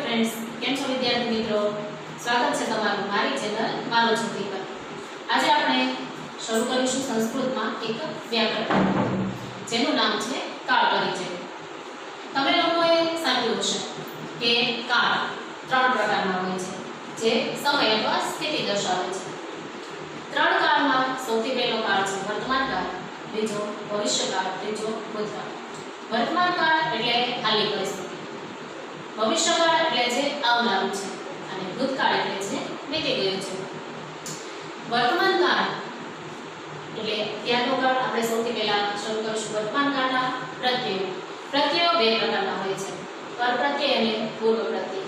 Friends, केम छो विद्यार्थी मित्रों? स्वागत है तमारू मारी चेनल मारो ज्योति पर। आज આપણે શરૂ કરીશું સંસ્કૃતમાં એક વ્યાકરણ જેનું નામ છે કાળ પરિચય। તમે લોકોએ સાંભળ્યું હશે કે કાળ ત્રણ પ્રકારના હોય છે જે સમય અથવા સ્થિતિ દર્શાવે છે। ત્રણ કાળમાં સૌથી પહેલો કાળ છે વર્તમાન કાળ, બીજો ભવિષ્યકાળ, ત્રીજો ભૂતકાળ। વર્તમાન કાળ એટલે હાલની પરિસ્થિતિ, ભવિષ્યકાળ એટલે જે આવનારું છે અને ભૂતકાળ એટલે જે વીતી ગયું છે। વર્તમાન કાળ એટલે ત્યારનો કાળ આપણે સૌથી પહેલા શરૂ કરીશું વર્તમાન કાળના પ્રત્યયો। પ્રત્યયો બે પ્રકારના હોય છે, પરપ્રત્યય અને પૂર્વ પ્રત્યય।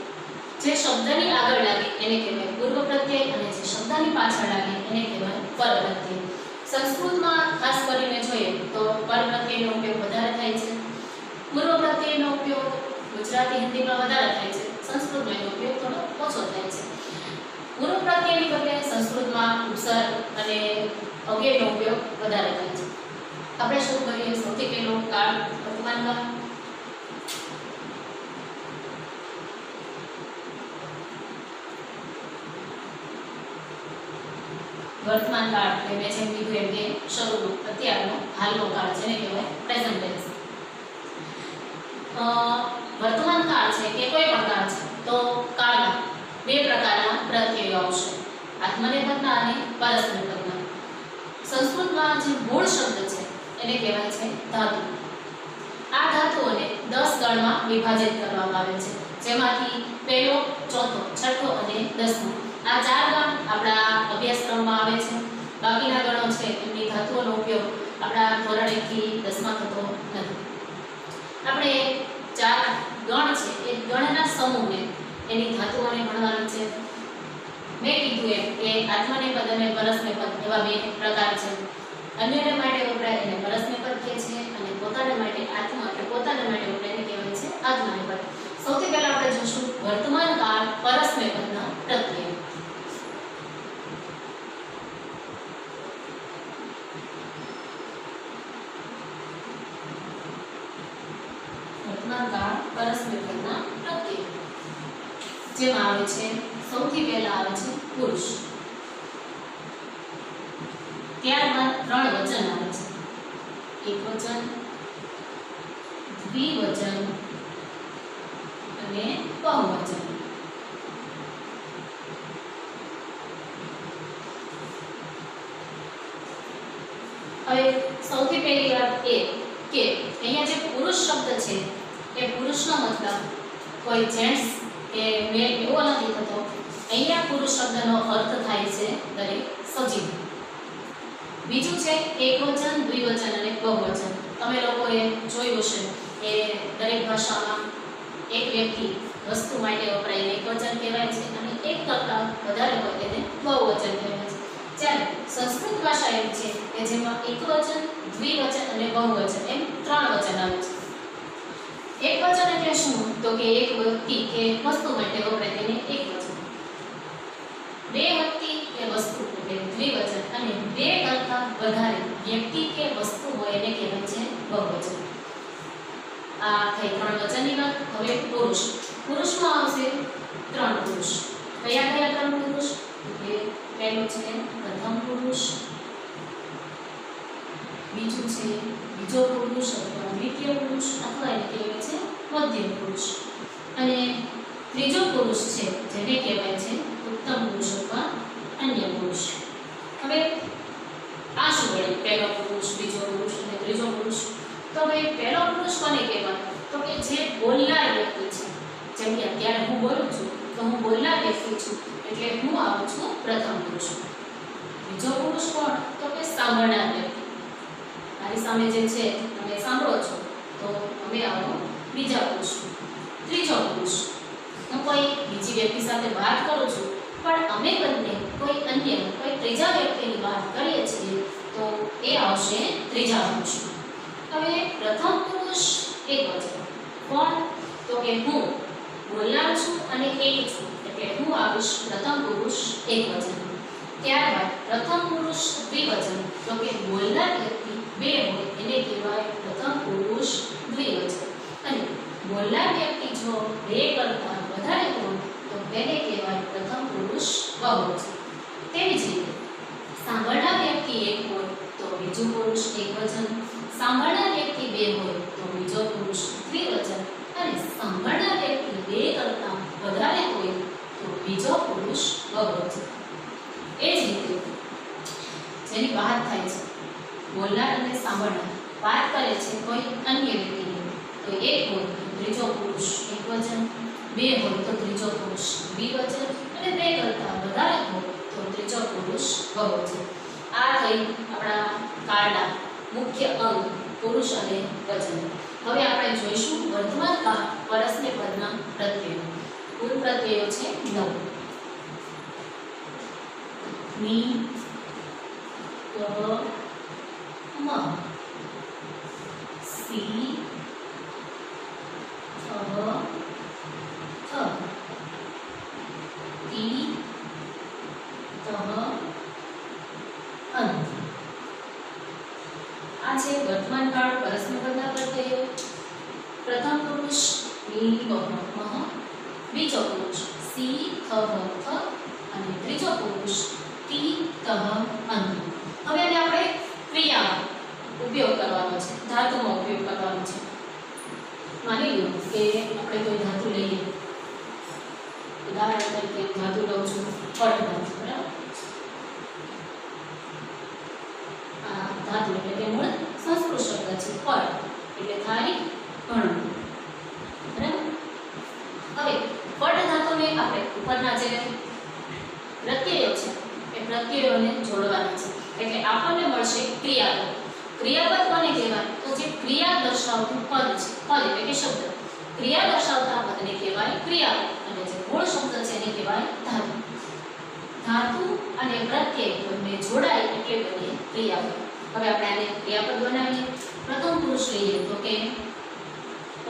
જે શબ્દની આગળ લાગે એને કહેવાય પૂર્વ પ્રત્યય અને જે શબ્દની પાછળ લાગે એને કહેવાય પરપ્રત્યય। સંસ્કૃતમાં ખાસ કરીને જોઈએ તો પરપ્રત્યયનો ઉપયોગ વધારે થાય છે, પૂર્વ પ્રત્યયનો ઉપયોગ ગુજરાતી હિન્દીમાં વધારે થાય છે, સંસ્કૃતમાં એનો ઉપયોગ થોડો ઓછો થાય છે। પૂર્વ પ્રત્યયની બદલે સંસ્કૃતમાં ઉપસર્ગ અને અવ્યયનો ઉપયોગ વધારે થાય છે। આપણે શરૂ કરીએ સૌથી પહેલો કાળ વર્તમાન કાળ। વર્તમાન કાળ એટલે મેં જેમ કીધું એમ કે શરૂનો અત્યારનો હાલનો કાળ જેને કહેવાય પ્રેઝન્ટ ટેન્સ। વર્તમાન કાળ છે કે કોઈ પણ કાળ છે તો કાળમાં બે પ્રકારના પ્રત્યયો આવશે, આત્મનેપદના અને પરસ્મૈપદના। સંસ્કૃતમાં જે મૂળ શબ્દ છે એને કહેવાય છે ધાતુ। આ ધાતુઓને 10 ગણમાં વિભાજિત કરવામાં આવે છે, જેમાંથી પહેલો, ચોથો, છઠ્ઠો અને 10મો આ 4 ગણ આપણા અભ્યાસક્રમમાં આવે છે। બાકીના ગણો છે એમની ધાતુઓનો ઉપયોગ આપણા ધોરણ 1 થી 10માં થતો નથી। આપણે 4 ગણ છે એ ગણના સમૂહને એની ધાતુઓને ગણવાની છે। મેં કીધું એમ કે આત્મનેપદ અને પરસ્મૈપદ એવા બે પ્રકાર છે। અન્યને માટે વપરાય એને પરસ્મૈપદ કહે છે અને પોતાને માટે આત્મા એટલે પોતાને માટે વપરાય એને કહેવાય છે આત્મનેપદ। સૌથી પહેલા આપણે જોશું વર્તમાન કાળ પરસ્મૈપદના પ્રત્યય। વર્તમાન કાળ પરસ્મૈપદના પ્રત્યય જેમાં આવે છે સૌથી પહેલા આવે છે પુરુષ, ત્યારબાદ 3 વચન આવે છે, એકવચન, દ્વિવચન અને બહુવચન। હવે સૌથી પહેલી વાત એ કે અહીંયા જે પુરુષ શબ્દ છે એ પુરુષનો મતલબ કોઈ જેન્ટ્સ કે મેલ એવો નથી થતો। અહીંયા પુરુષ શબ્દનો અર્થ થાય છે દરેક સજીવ। બીજું છે એકવચન, દ્વિવચન અને બહુવચન। તમે લોકોએ જોયું હશે કે દરેક ભાષામાં એક વ્યક્તિ વસ્તુ માટે વપરાય એને એકવચન કહેવાય છે અને એક કરતાં વધારે હોય તેને બહુવચન કહેવાય છે। જ્યારે સંસ્કૃત ભાષા એવી છે કે જેમાં એકવચન, દ્વિવચન અને બહુવચન એમ 3 વચન આવે છે। એકવચન એટલે શું? તો કે એક વ્યક્તિ કે વસ્તુ માટે વપરાય તેને એકવચન, બે વ્યક્તિ કે વસ્તુ એટલે દ્વિવચન અને બે કરતાં વધારે વ્યક્તિ કે વસ્તુ હોય એને કહેવાય છે બહુવચન। આ થઈ 3 વચનની વાત। હવે પુરુષ, પુરુષમાં આવશે 3 પુરુષ। કયા કયા 3 પુરુષ? એટલે પહેલું છે પ્રથમ પુરુષ, બીજું છે બીજો પુરુષ અથવા દ્વિતીય પુરુષ અથવા એને કહેવાય છે મધ્યમ પુરુષ અને ત્રીજો પુરુષ છે જેને કહેવાય છે ઉત્તમ પુરુષ અથવા અન્ય પુરુષ। હવે આ શું વળે પહેલો પુરુષ, બીજો પુરુષ અને ત્રીજો પુરુષ? તો ભાઈ પહેલો પુરુષ કોને કહેવાય? તો કે જે બોલનાર વ્યક્તિ છે। જેમ કે અત્યારે હું બોલું છું તો હું બોલનાર વ્યક્તિ છું એટલે હું આવું છું પ્રથમ પુરુષ। બીજો પુરુષ કોણ? તો કે સાંભળનાર વ્યક્તિ, મારી સામે જે છે તમે સાંભળો છો તો અમે આવો બીજા પુરુષ। ત્રીજો પુરુષ, હું કોઈ બીજી વ્યક્તિ સાથે વાત કરું છું પણ અમે બંને કોઈ અન્ય કોઈ ત્રીજા વ્યક્તિની વાત કરીએ છીએ તો એ આવશે ત્રીજા પુરુષ। હવે પ્રથમ પુરુષ એકવચન કોણ? તો કે હું બોલનાર છું અને એક છું એટલે હું આવીશ પ્રથમ પુરુષ એકવચન। ત્યારબાદ પ્રથમ પુરુષ દ્વિવચન તો કે બોલનાર વ્યક્તિ બે હોય એને કહેવાય પ્રથમ પુરુષ દ્વિવચન અને બોલનાર વ્યક્તિ જો બે કરતાં વધારે પ્રથમ પુરુષ બહુવચન. તેવી જ રીતે સાંભળનાર વ્યક્તિ એક હોય તો બીજું પુરુષ એકવચન, સાંભળનાર વ્યક્તિ બે હોય તો બીજો પુરુષ દ્વિવચન, અને સાંભળનાર વ્યક્તિ બે કરતાં વધારે હોય તો બીજો પુરુષ બહુવચન. એ જ રીતે જેની વાત થાય છે, બોલનાર અને સાંભળનાર વાત કરે છે કોઈ અન્ય વ્યક્તિની, તો એક હોય તો ત્રીજો પુરુષ એકવચન, બે હોય તો ત્રીજો પુરુષ દ્વિવચન, અને બે કરતાં વધારે હોય તો ત્રીજો પુરુષ બહુવચન. આ થઈ આપણા કાળના મુખ્ય અંગ પુરુષ અને વચન. હવે આપણે જોઈશું વર્તમાન કાળ પરસ્મય પદના પ્રત્યયો. કુલ પ્રત્યયો છે 9. મી, ક, મ, સી, થ, તી, તહ, અંત. આ છે વર્તમાન કાળ પરસ્મય પદના પ્રત્યયો. પ્રથમ પુરુષ મી, ક, મ, બીજો પુરુષ સી, થ, અને ત્રીજો પુરુષ તી, તહ, અંત. હવે આને આપણે ક્રિયામાં ઉપયોગ કરવાનો છે, ધાતુમાં ઉપયોગ કરવાનો છે. માની લો કે આપણે કોઈ ધાતુ લઈએ, ઉદાહરણ તરીકે ધાતુ લઉં છું પટ ધાતુ, બરાબર. આ ધાતુ એટલે કે મૂળ સંસ્કૃત શબ્દ છે પટ, એટલે થાય ઘણું, બરાબર. હવે પટ ધાતુને આપણે ઉપરના જે પ્રત્યયો છે એ પ્રત્યયોને જોડવાના છે, એટલે આપણને મળશે ક્રિયાપદ. ક્રિયાપદ કોને કહેવાય? તો જે ક્રિયા દર્શાવતું પદ છે, પદ એટલે કે શબ્દ. ક્રિયા દર્શાવતા પદને કહેવાય ક્રિયાપદ, અને જે મૂળ શબ્દ છે એને કહેવાય ધાતુ. ધાતુ અને પ્રત્યય બંને જોડાય એટલે બને ક્રિયાપદ. હવે આપણે આને ક્રિયાપદ બનાવીએ. પ્રથમ પુરુષ લઈએ તો કે પ,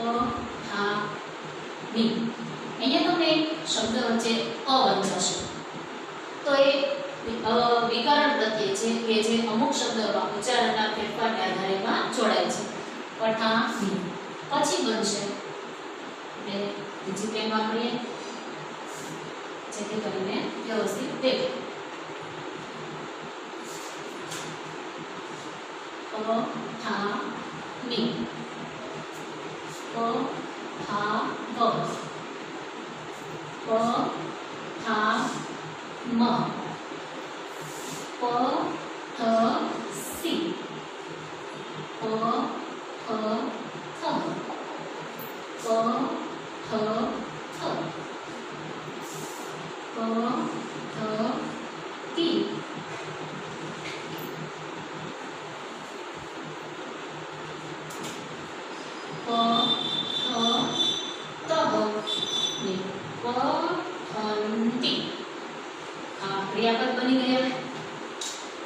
થા, ની. અહીંયા તમને શબ્દ વચ્ચે અ વંચાશે, તો એ વિકરણ પ્રત્યય છે કે જે અમુક શબ્દોમાં ઉચ્ચારણના ફેરફારને આધારે માં જોડાય છે. પઠાની પછી બનશે એટલે બીજી પેન વાપરીએ જેથી કરીને વ્યવસ્થિત દેખાય. પઠાની, પઠાવ, પઠામ, પઠસી, પઠથ, પઠતી, પઠંતી. આ ક્રિયાપદ બની ગયા.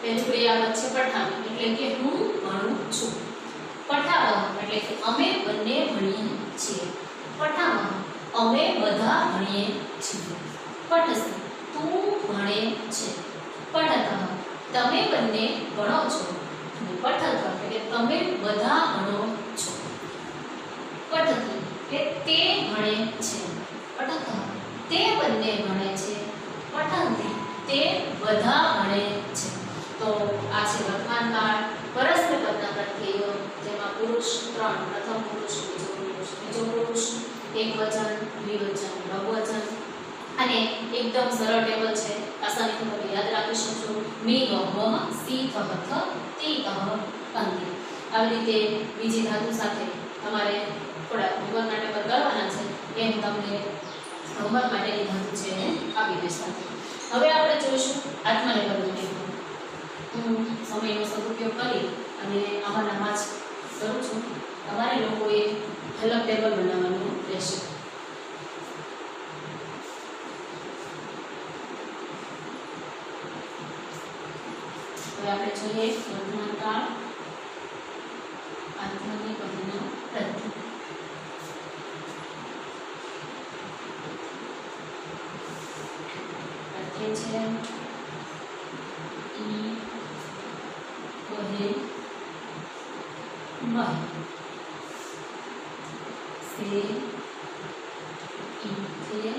પહેલું ક્રિયાપદ છે પઠાવી, એટલે કે હું ભણું છું. પઠાવહ એટલે કે અમે બંને ભણીએ છીએ. પઠામહ અમે બધા ભણીએ છીએ. પઠસી તું ભણે છે. પઠતઃ તમે બંને ભણો છો. અને પઠતઃ એટલે તમે બધા ભણો છો. પઠતી કે તે ભણે છે. પઠતઃ તે બંને ભણે છે. પઠંતી તે બધા ભણે છે. તો આ છે વર્તમાન કાળ પરસ્મય પદના પ્રત્યયો, જેમાં પુરુષ 3, પ્રથમ પુરુષ, બીજો પુરુષ, ત્રીજો પુરુષ, એકવચન, દ્વિવચન, બહુવચન. અને એકદમ સરળ ટેબલ છે, આસાનીથી તમે યાદ રાખી શકશો. મી, ગ, મ, સી, થ, તી, તહ, અંતિ. આવી રીતે બીજી ધાતુ સાથે તમારે થોડા હોમવર્કના ટેબલ કરવાના છે, એ હું તમને હોમવર્ક માટેની ધાતુ છે એને આપી દઈશ. હવે આપણે જોઈશું આત્મનિર્ભર ટેબલ. હું સમયનો સદુપયોગ કરી અને આમાંના વાંચ કરું છું. તમારે લોકોએ અલગ ટેબલ બનાવવાનું રહેશે. હવે આપણે જોઈએ વર્તમાન કાળ આત્મનિર્ભરના પ્રત્યય. પ્રત્યય છે ઈ, કહે, મહ, સે, ઈથે,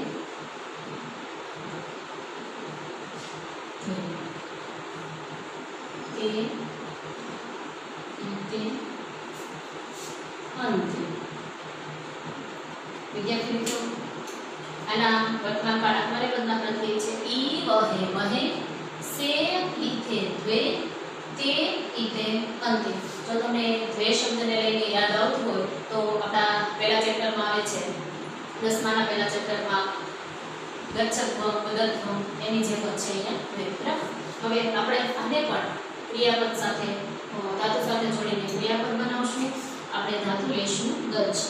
વિદ્યાર્થી મિત્રો આના વર્તમાન કાળ આત્માને પદના પ્રત્યય છે ઈ વહે વહે સે ઇથે દ્વે તે ઇથે અંતે. જો તમને દ્વે શબ્દને લઈને યાદ આવતું હોય તો આપણા પહેલા ચેપ્ટરમાં આવે છે 10માના પહેલા ચેપ્ટરમાં ગચ્છત્વમ પદત્વમ એની જે પદ છે અહીંયા દ્વે. બરાબર. હવે આપણે આને પણ ક્રિયાપદ સાથે ધાતુ સાથે જોડીને ક્રિયાપદ બનાવશું. આપણે ધાતુ લઈશું ગચ્છ.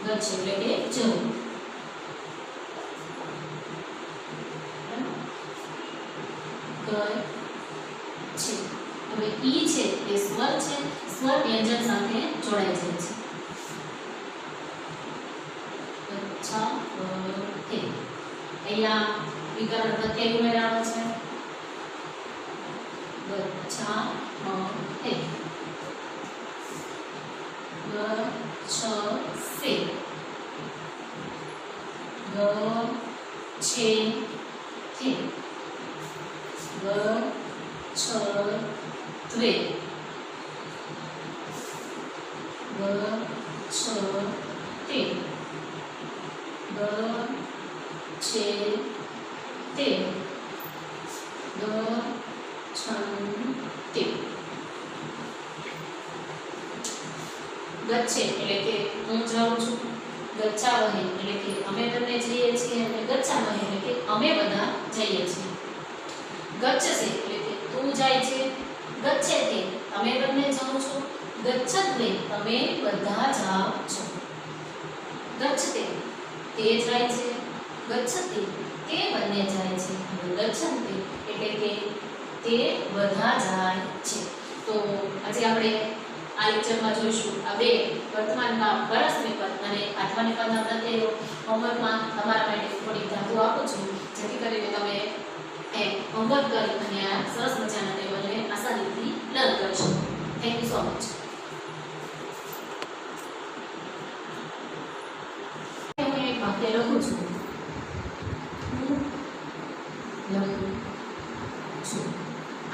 ગચ્છ એટલે કે જવું. છે. હવે ઈ છે એ સ્વર છે, સ્વર વ્યંજન સાથે જોડાઈ જાય છે. અચ્છા કે અહીંયા વિકરણ પ્રત્યય ઉમેરાનો છે. ગચ્છા હે ગચ્છસે ગચ્છે થે ગચ્છત્વે ગચ્છતે ગચ્છેતે ગચ્છન્તે. ગચ્છે એટલે કે હું જાઉં છું. ગચ્છાવહે એટલે કે અમે બંને જઈએ છીએ. અને ગચ્છાવહે એટલે કે અમે બધા જઈએ છીએ. ગચ્છસે એટલે કે તું જાય છે. ગચ્છેતે તમે બંને જાઓ છો. ગચ્છત્વે તમે બધા જાઓ છો. ગચ્છતે તે જાય છે. ગચ્છતિ તે બંને જાય છે. ગચ્છન્તે એટલે કે તે બધા જાય છે. તો આજે આપણે આ લેક્ચરમાં જોઈશું આ બે વર્તમાનકાળ પરસ્મૈપદ અને આત્મનેપદના પ્રત્યયો. હોમવર્કમાં તમારા માટે થોડી ધાતુ આપું છું જેથી કરીને તમે હોમવર્ક કરી અને આ સરસ મજાના ટેબલને આસાનીથી લર્ન કરી શકો. Thank you so much. હું એક વાક્ય લખું છું.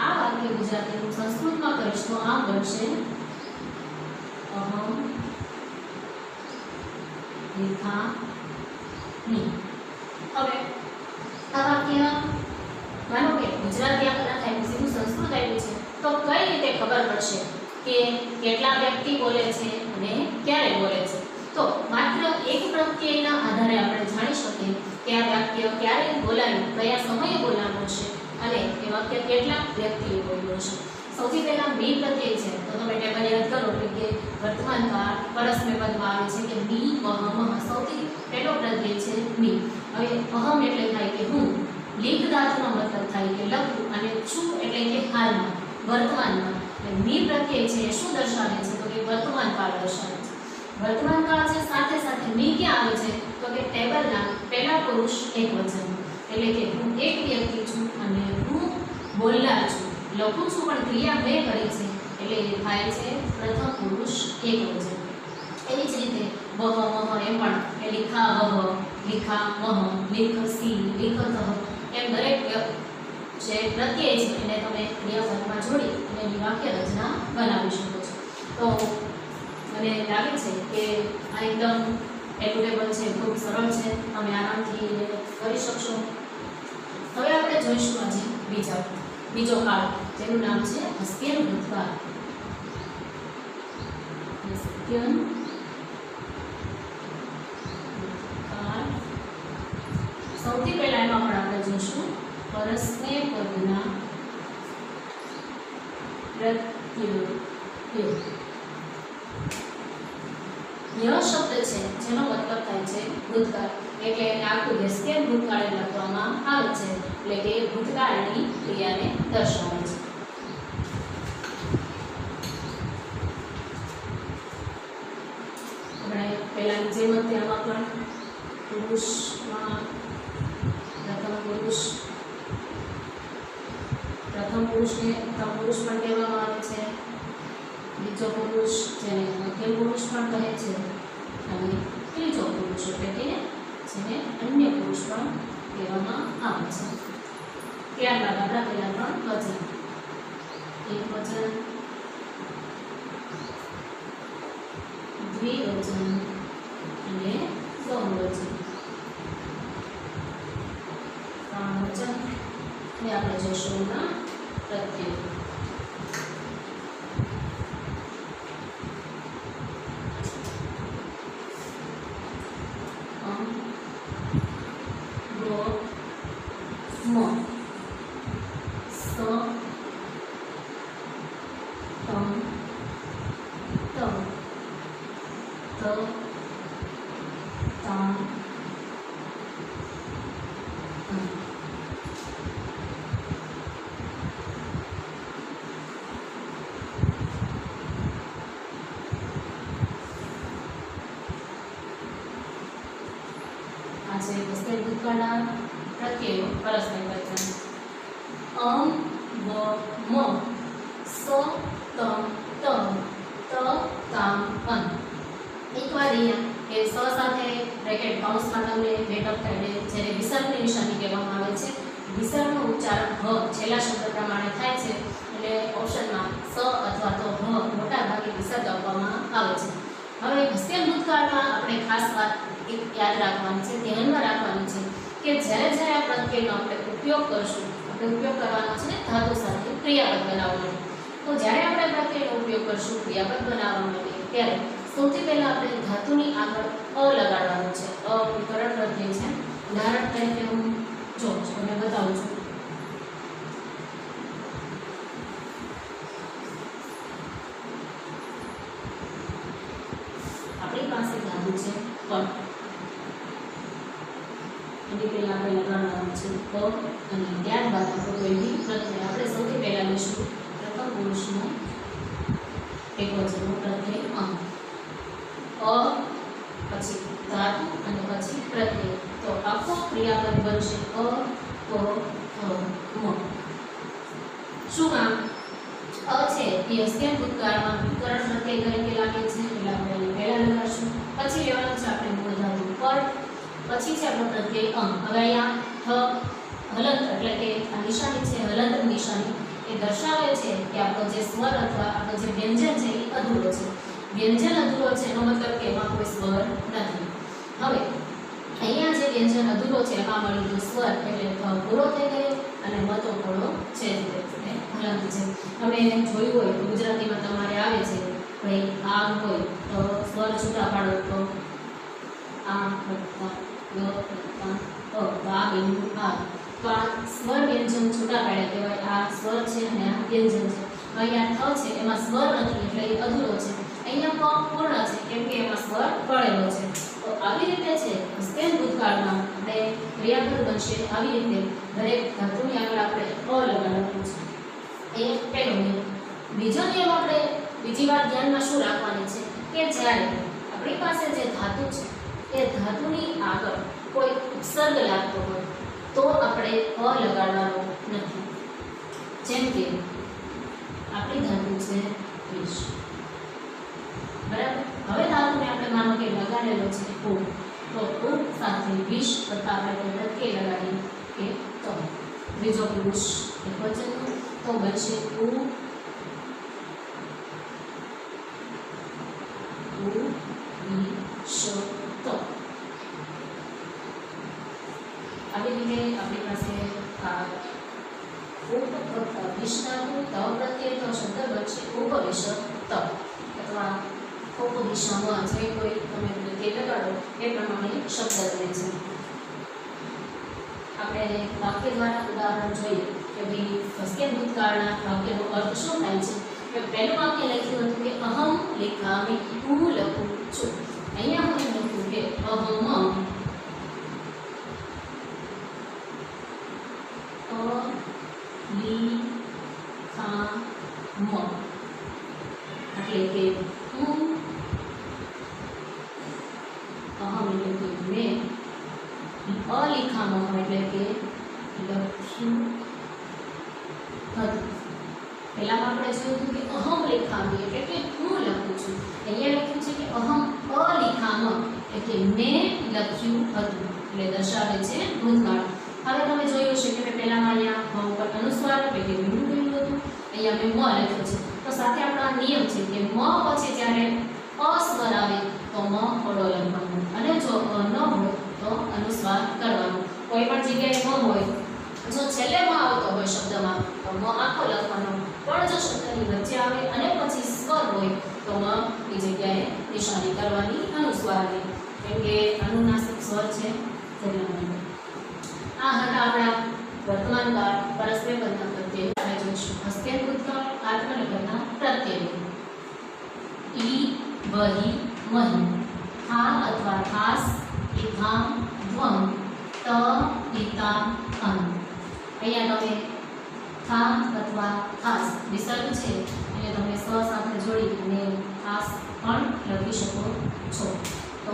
આ વાક્ય ગુજરાતી હું સંસ્કૃતમાં કરીશ તો આમ બનશે અહમ લેખાની. હવે આ વાક્ય માનો કે ગુજરાતી આપણે આપ્યું સીધું સંસ્કૃત આપ્યું છે તો કઈ રીતે ખબર પડશે કે કેટલા વ્યક્તિ બોલે છે અને ક્યારે બોલે છે? તો માત્ર એક પ્રત્યયના આધારે આપણે જાણી શકીએ કે આ વાક્ય ક્યારે બોલાયું, કયા સમયે બોલાવાનું છે અને એ વાક્ય કેટલા વ્યક્તિએ બોલ્યું છે. સૌથી પહેલા મી પ્રત્યય છે તો તમે ટેબલ યાદ કરો કે વર્તમાન કાળ પરસ્મૈપદમાં આવે છે કે મી વહમ. સૌથી પહેલો પ્રત્યય છે મી. હવે અહમ એટલે થાય કે હું. લિંગ ધાતુનો મતલબ થાય કે લખવું અને છું એટલે કે હાલમાં વર્તમાનમાં. એટલે મી પ્રત્યય છે એ શું દર્શાવે છે તો કે વર્તમાન કાળ દર્શાવે છે. વર્તમાન કાળ છે સાથે સાથે મી ક્યાં આવે છે તો કે ટેબલના પહેલા પુરુષ એકવચન. એટલે કે હું એક વ્યક્તિ છું અને હું બોલનાર છું. લખું છું પણ ક્રિયા મેં કરી છે એટલે એ થાય છે પ્રથમ પુરુષ એકવચન. એવી જ રીતે વહ મહ એમ પણ એ લિખા વહ, લિખા મહ, લિખસી, લિખતઃ એમ દરેક જે પ્રત્યય છે એને તમે ક્રિયાપદમાં જોડી અને એની વાક્ય રચના બનાવી શકો છો. તો મને લાગે છે કે આ એકદમ એપ્લિકેબલ છે, ખૂબ સરળ છે, તમે આરામથી કરી શકશો. હવે આપણે જોઈશું આજે બીજો કાળ જેનું નામ છે હસ્તિયન ભૂતકાળ. હસ્તિયન ભૂતકાળ. સૌથી પહેલા એમાં પણ આપણે જોઈશું પરસ્મૈપદના પ્રત્યયો. ય શબ્દ છે જેનો મતલબ થાય છે ભૂતકાળ એટલે એને આખું હસ્તિયન ભૂતકાળે લખવામાં આવે છે એટલે કે ભૂતકાળની ક્રિયાને દર્શાવે છે. આપણે પહેલાની જેમ જ આમાં પણ પુરુષમાં પ્રથમ પુરુષને પ્રથમ પુરુષ પણ કહેવામાં આવે છે. બીજો પુરુષ જેને મધ્યમ પુરુષ પણ કહે છે અને ત્રીજો પુરુષ એટલે કે જેને અન્ય પુરુષ પણ કહેવામાં આવે છે. ત્યારબાદ આપણા પહેલા ત્રણ વચન. એક વચન, દ્વિવચન આપણે જોઈશું એના પ્રત્યય. આજે વસ્તે ભૂતકાળના પ્રત્યયો પરસ્પર વચન. વ મ સ ત ત ત તામ અન. એકવાર અહીંયા એ સ સાથે બ્રેકેટ કૌંસમાં તમને બે ટપકા જ્યારે વિસર્ગની નિશાની કહેવામાં આવે છે. વિસર્ગનું ઉચ્ચારણ હ છેલ્લા શબ્દ પ્રમાણે થાય છે એટલે ઓપ્શનમાં સ અથવા તો હ મોટા ભાગે વિસર્ગ આપવામાં આવે છે. હવે વસ્તે ભૂતકાળમાં આપણે ખાસ વાત એક યાદ રાખવાની છે, ધ્યાનમાં રાખવાની છે કે જ્યારે જ્યારે આ પ્રત્યયનો આપણે ઉપયોગ કરશું, આપણે ઉપયોગ કરવાનો છે ધાતુ સાથે ક્રિયાપદ બનાવવા માટે. તો જ્યારે આપણે પ્રત્યયનો ઉપયોગ કરશું ક્રિયાપદ બનાવવા માટે ત્યારે સૌથી પહેલા આપણે ધાતુની આગળ અ લગાડવાનું છે. અ વિકરણ પ્રત્યય છે. ઉદાહરણ તરીકે હું તમને બતાવું છું. આપણી પાસે ધાતુ છે પણ એની પહેલા આપણે લગાડવાનું છે પ અને ત્યારબાદ આપણે કોઈ બી પ્રત્યય આપણે સૌથી પહેલા લઈશું પ્રથમ પુરુષનો એકવચનનો પ્રત્યય અમ. અ પછી ધાતુ અને પછી પ્રત્યય. તો આખો ક્રિયાપદ બનશે અ પ મ. શું કામ? અ છે એ હસ્તેન ભૂતકાળમાં વિકરણ પ્રત્યય તરીકે લાગે છે એટલે આપણે એને પહેલા લગાડશું. પછી લેવાનું છે આપણે મૂળ ધાતુ પર, પછી છે આપણો પ્રત્યય અમ. હવે અહીંયા હલંત એટલે કે આ નિશાની છે હલંત નિશાની એ દર્શાવે છે કે આપણો જે સ્વર અથવા આપણો જે વ્યંજન છે એ અધૂરો છે. વ્યંજન અધૂરો છે એનો મતલબ કે એમાં કોઈ સ્વર નથી. હવે અહીંયા જે વ્યંજન અધૂરો છે એમાં મળી ગયો સ્વર એટલે પૂરો થઈ ગયો અને મતો થોડો છે એટલે હલંત છે. હવે જોયું હોય તો ગુજરાતીમાં તમારે આવે છે ભાઈ આ હોય તો સ્વર છૂટા પાડો તો આ વત્તા ગ વત્તા અ. આ બિંદુ આ તો આ સ્વર વ્યંજન છૂટા પાડ્યા કહેવાય. આ સ્વર છે અને આ વ્યંજન છે. અહીંયા થ છે એમાં સ્વર નથી એટલે એ અધૂરો છે. અહીંયા પ પૂર્ણ છે કેમ કે એમાં સ્વર પડેલો છે. તો આવી રીતે છે હસ્તેન ભૂતકાળમાં આપણે ક્રિયાપદ બનશે આવી રીતે દરેક ધાતુની આગળ આપણે અ લગાડવાનું છે. એ પહેલો નિયમ. બીજો નિયમ આપણે બીજી વાત ધ્યાનમાં શું રાખવાની છે કે જ્યારે આપણી પાસે જે ધાતુ છે એ ધાતુની આગળ કોઈ ઉપસર્ગ લાગતો હોય તો આપણે અ લગાડવાનો નથી. જેમ કે આપણી ધાતુ છે વિષ, બરાબર. હવે ધાતુને આપણે માનો કે લગાડેલો છે ઉ, તો ઉ સાથે વિષ કરતા આપણે પ્રત્યય લગાડીએ કે તો. બીજો પુરુષ એકવચનનો તો બનશે ઉ શ તો. આવી રીતે આપણી પાસે આ ઉપવિષ્ટાનું ત પ્રત્યય તો શબ્દ બનશે ઉપવિષ્ટ ત અથવા ઉપવિષ્ટમાં જે કોઈ તમે પ્રત્યય લગાડો એ પ્રમાણે શબ્દ બને છે. આપણે વાક્ય દ્વારા ઉદાહરણ જોઈએ કે ભાઈ હસ્તેન ભૂતકાળના વાક્યનો અર્થ શું થાય છે. કે પહેલું વાક્ય લખ્યું હતું કે અહમ લિખામિ, હું લખું છું. અહીંયા હું લખ્યું કે અહમ એટલે કે હું અહમ એટલે કે મેં, અલિખામ એટલે કે લખ્યું હતું. પહેલામાં આપણે જોયું હતું કે અહમ લિખામી એટલે કે હું લખું છું. અહીંયા લખ્યું છે કે અહમ અલિખામ એટલે કે મેં લખ્યું હતું એટલે દર્શાવે છે ભૂતકાળ. હવે તમે જોયું છે કે મેં પહેલામાં અહીંયા મ ઉપર અનુસ્વાર એટલે કે બિંદુ કર્યું હતું. અહીંયા મેં મ લખ્યું છે. તો સાથે આપણો આ નિયમ છે કે મ પછી જ્યારે અ સ્વર આવે તો મ થોડો લખવાનો અને જો ન હોય તો અનુસ્વાર કરવાનો. કોઈ પણ જગ્યાએ મ હોય જો છેલ્લે મ આવતો હોય તો મ આખો લખવાનો, પણ જો શબ્દની વચ્ચે આવે અને પછી સ્વર હોય તો મ ની જગ્યાએ નિશાની કરવાની અનુસ્વારની, કેમ કે અનુનાસિક સ્વર છે તેના માટે. આ હતા આપણા વર્તમાન કાળ પરસ્પર પદના પ્રત્યયો. આપણે જોઈશું હસ્તેન ભૂતકાળ આત્મનિપદના પ્રત્યયો. ઈ, વહી, મહી, થા અથવા થાસ, ઈથામ, ધ્વમ, ત, ઈતા, અન. અહીંયા તમે થા અથવા થાસ વિસર્ગ છે એને તમે સ સાથે જોડી અને થાસ પણ લખી શકો છો. તો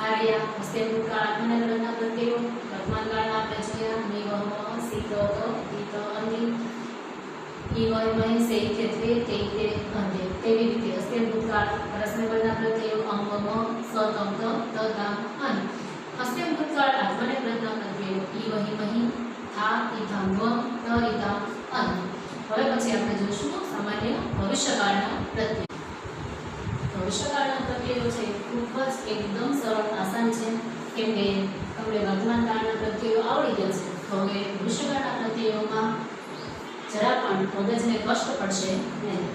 આ રહ્યા હસ્તેન ભૂતકાળ આત્મનિપદના પ્રત્યયો. વર્તમાન કાળના આપણે જોયા નિ, વહ, સી, ત, ઈ, ત, અંતિ, ઈ, વહ, મહી, સે, તે, ત્વે, તે, તે, અંતે. તેવી રીતે હસ્તેન ભૂતકાળ પરસ્મૈ પદના પ્રત્યયો અંગ, મ, સ, તમ, ત, તામ, અન. હસ્તેન ભૂતકાળ આત્મનિપદના પ્રત્યયો ઈ, વહી, મહી, થા, ઈથામ, ધ્વમ, ત, ઈતામ, અન. હવે પછી આપણે જોઈશું સામાન્ય ભવિષ્યકાળના પ્રત્યયો. ભવિષ્યકાળના પ્રત્યયો છે ખૂબ જ એકદમ સરળ આસાન છે, કેમ કે તમને વર્તમાન કાળના પ્રત્યયો આવડી ગયા છે. તો હવે ભવિષ્યકાળના પ્રત્યયોમાં જરા પણ મગજને કષ્ટ પડશે નહીં.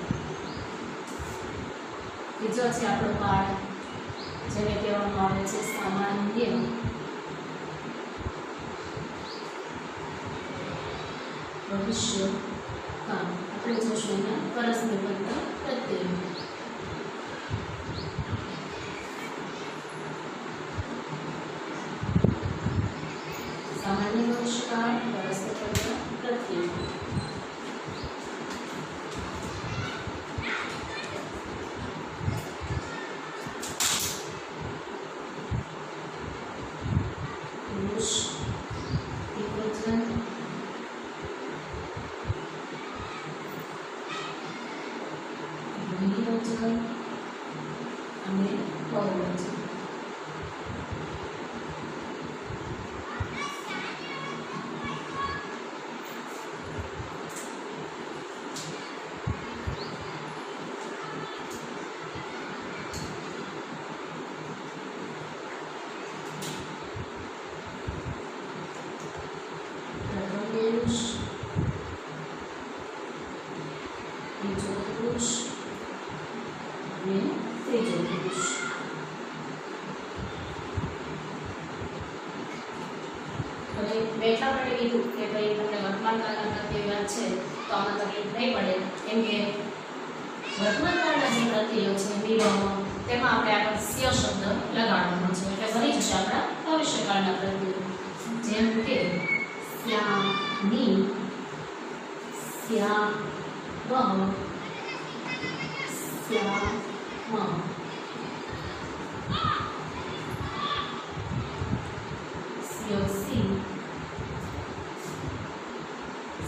બીજો છે આપણો પાઠ જેને કહેવામાં આવે છે સામાન્ય ભવિષ્યકાળ. આપણે જોશું એના પરસ્મૈ પદના પ્રત્યયો. सामान्य भविष्यकाल परस्पर पदना प्रत्ययो. पुरुष, एकवचन, द्विवचन અને બહુવચન. બીજો પુરુષ અને ત્રીજો પુરુષ. હવે બેઠા પડે કીધું કે ભાઈ તમને વર્તમાન કાળના પ્રત્યયો યાદ છે તો આમાં તકલીફ નહીં પડે, કેમ કે વર્તમાન કાળના જે પ્રત્યયો છે વિવાહમાં તેમાં આપણે આગળ સ્ય શબ્દ લગાડવાનો છે એટલે બની જશે આપણા ભવિષ્યકાળના પ્રત્યયો. જેમ કે સ્યા, ની, સ્યા, વહ, સ્યા, મ, સ્ય, સી,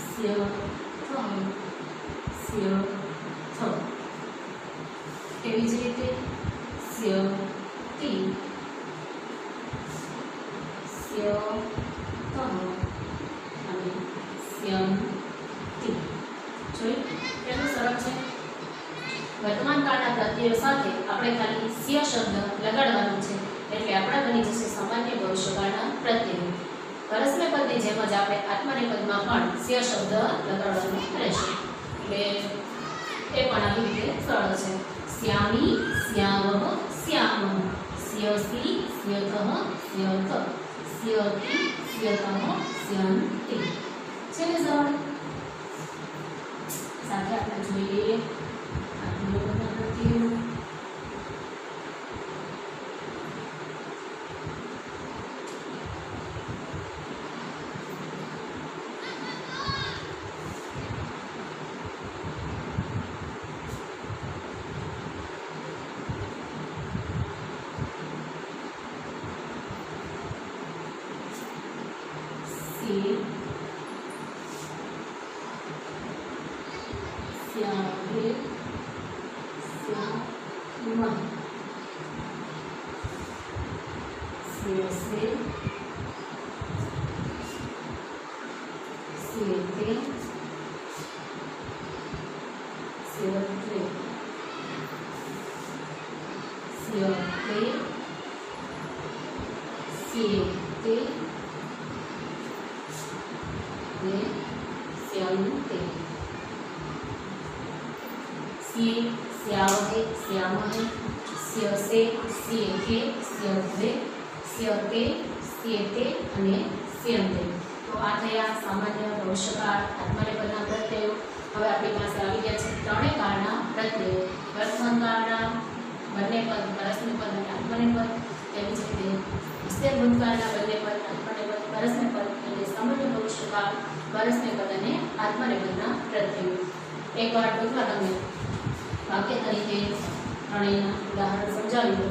સ્ય, થ, સ્ય, થ. એવી જ રીતે સ્ય, તી, સ્ય, ત અને સ્યમ, તી. જોઈ કેટલું સરળ છે. વર્તમાન કાળના પ્રત્યયો સાથે આપણે ખાલી સ્ય શબ્દ લગાડવાનો છે એટલે આપણા બની જશે સામાન્ય ભવિષ્યકાળના પ્રત્યયો. પરસ્મૈ પદની જેમ જ આપણે આત્મનિપદમાં પણ સ્ય શબ્દ લગાડવાનો રહેશે એટલે એ પણ આવી રીતે સરળ છે. સ્યામી, સ્યાવહ, સ્યામઃ, સ્યસી, સ્યતઃ, સ્યથ, સ્યતિ, સ્યતઃ, સ્યન્તિ. છે ને સરળ? સાથે આપણે જોઈએ આત્મનિપદના પ્રત્યયો. સી, સ્યાવે, સ્યામઃ, સ્યસે, સ્યેતે, સ્યત્વે, સ્યતે, સ્યેતે ને स्यन्ते स्ये स्यावहे स्यामहे स्यसे स्येथे स्यध्वे स्यते स्येते અને સ્યન્તે। તો આ થયા સામાન્ય ભવિષ્યકાળ આત્મનેપદના પ્રત્યયો। હવે આપણી પાસે આવી ગયા છે ત્રણેય કાળના પ્રત્યયો। વર્તમાન કાળના બંને પદ પરસ્મય પદ અને આત્મનેપદ, તેવી જ રીતે વિસ્તેર ભૂતકાળના બંને પદ આત્મનેપદ પરસ્મય પદ અને સામાન્ય ભવિષ્યકાળ પરસ્મય પદ અને આત્મનેપદના પ્રત્યયો। એકવાર ટૂંકમાં તમે વાક્ય તરીકે ત્રણેયના ઉદાહરણ સમજાવી દો।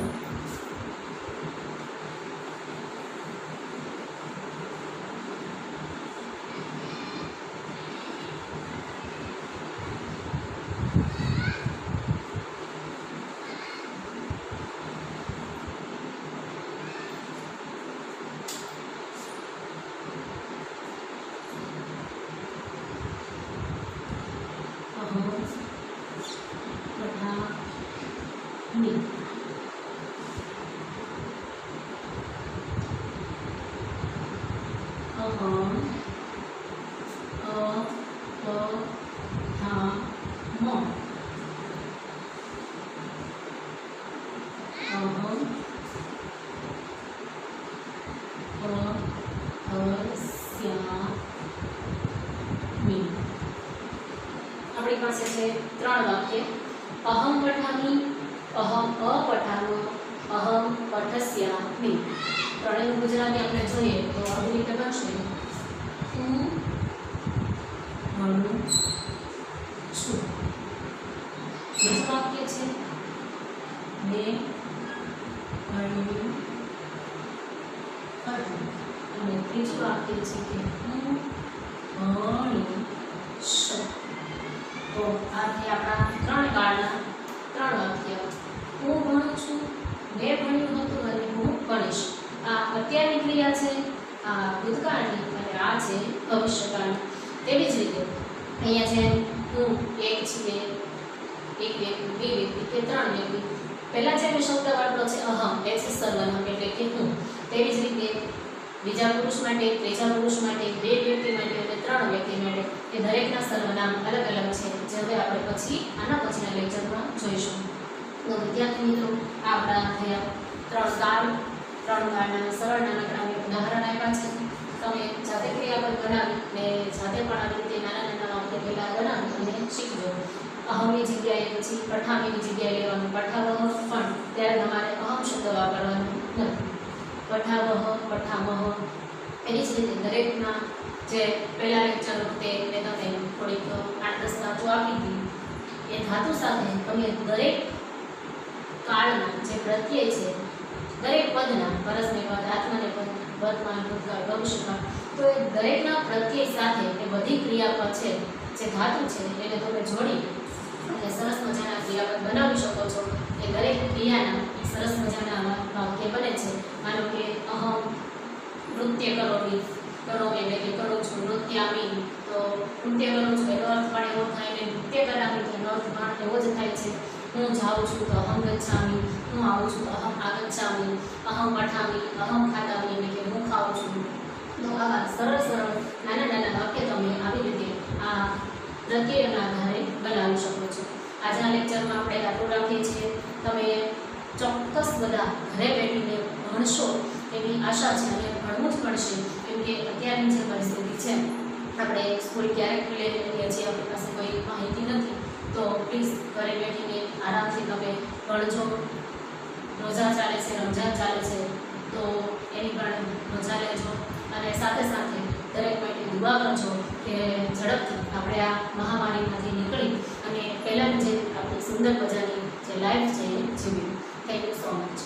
આપણી પાસે છે ત્રણ વાક્ય। અહમ પઠામિ, અહમ અપઠામો, અહમ પઠસ્યામિ। ત્રણેયનું ગુજરાતી આપણે જોઈએ તો આવી રીતે બનશે હું ભણું છું। બીજું વાક્ય છે મેં ભણ્યું હતું અને ત્રીજું વાક્ય છે કે હું ભણીશ। તો આ થઈ આપણા ત્રણ કાળના ત્રણ વાક્ય। હું ભણું છું, મેં ભણ્યું હતું અને હું ભણીશ। આ અત્યારની ક્રિયા છે, આ ભૂતકાળની અને આ છે ભવિષ્યકાળની। તેવી જ રીતે અહીંયા જેમ હું એક છીએ, એક વ્યક્તિ, બે વ્યક્તિ કે ત્રણ વ્યક્તિ, પહેલા જે શબ્દ વાપરો છે અહમ, એ છે સર્વનામ એટલે કે હું। તેવી જ રીતે બીજા પુરુષ માટે, ત્રીજા પુરુષ માટે, બે વ્યક્તિ માટે અને ત્રણ વ્યક્તિ માટે એ દરેકના સર્વનામ અલગ અલગ છે, જે હવે આપણે પછી આના પછીના લેક્ચરમાં જોઈશું। તો વિદ્યાર્થી મિત્રો આ આપણા થયા ત્રણ કાળના સરળ નાનકડા ઉદાહરણ આપ્યા છે। તમે જાતે ક્રિયાપદ બનાવી ને જાતે પણ આવી રીતે નાના વાક્ય પહેલા બનાવી અને શીખજો। અહમની જગ્યાએ પછી પઠામીની જગ્યાએ લેવાનું પઠાવહ, પણ ત્યારે તમારે અહમ શબ્દ વાપરવાનો નથી। પઠાવહ, પઠામહ, એની જ રીતે દરેકના જે પહેલા લેક્ચર વખતે મેં તમને થોડીક 8-10 ધાતુ આપી હતી, એ ધાતુ સાથે તમે દરેક કાળના જે પ્રત્યય છે, દરેક પદના પરસ્મય પદ, આત્મનેપદ, વર્તમાન, ભૂતકાળ, ભવિષ્યકાળ, તો એ દરેકના પ્રત્યય સાથે એ બધી ક્રિયાપદ છે, જે ધાતુ છે એને તમે જોડી અને સરસ મજાના ક્રિયાપદ બનાવી શકો છો। એ દરેક ક્રિયાના સરસ મજાના વાક્ય બને છે। માનો કે અહમ નૃત્ય કરોમી, કરોમી એટલે કે કરું છું, નૃત્યામી તો નૃત્ય કરું છું એનો અર્થ પણ એવો થાય ને નૃત્ય કરામી તો એનો અર્થ પણ એવો જ થાય છે। હું જાઉં છું તો અહમ ગચ્છામી, હું આવું છું તો અહમ આગચ્છામી, અહમ પઠામી, અહમ ખાદામી એટલે કે હું ખાઉં છું। તો આવા સરળ નાના વાક્ય તમે આવી રીતે આ પ્રત્યયના આધારે બનાવી શકો છો। આજના લેક્ચરમાં આપણે આટલું રાખીએ છીએ। તમે ચોક્કસ બધા ઘરે બેઠીને ભણશો એવી આશા છે અને ભણવું જ પડશે, કેમ કે અત્યારની જે પરિસ્થિતિ છે, આપણે સ્કૂલ ક્યારેક ખુલે રહીએ છીએ, આપણી પાસે કોઈ માહિતી નથી, તો પ્લીઝ ઘરે બેઠીને આરામથી તમે ભણજો। રોજા ચાલે છે, રમઝાન ચાલે છે, તો એની પણ મજા લેજો અને સાથે સાથે દરેક માટે દુઆ કરજો કે ઝડપથી આપણે આ મહામારીમાંથી નીકળી અને પહેલાંની જે આપણી સુંદર મજાની જે લાઈફ છે એ જીવી। Thank you so much.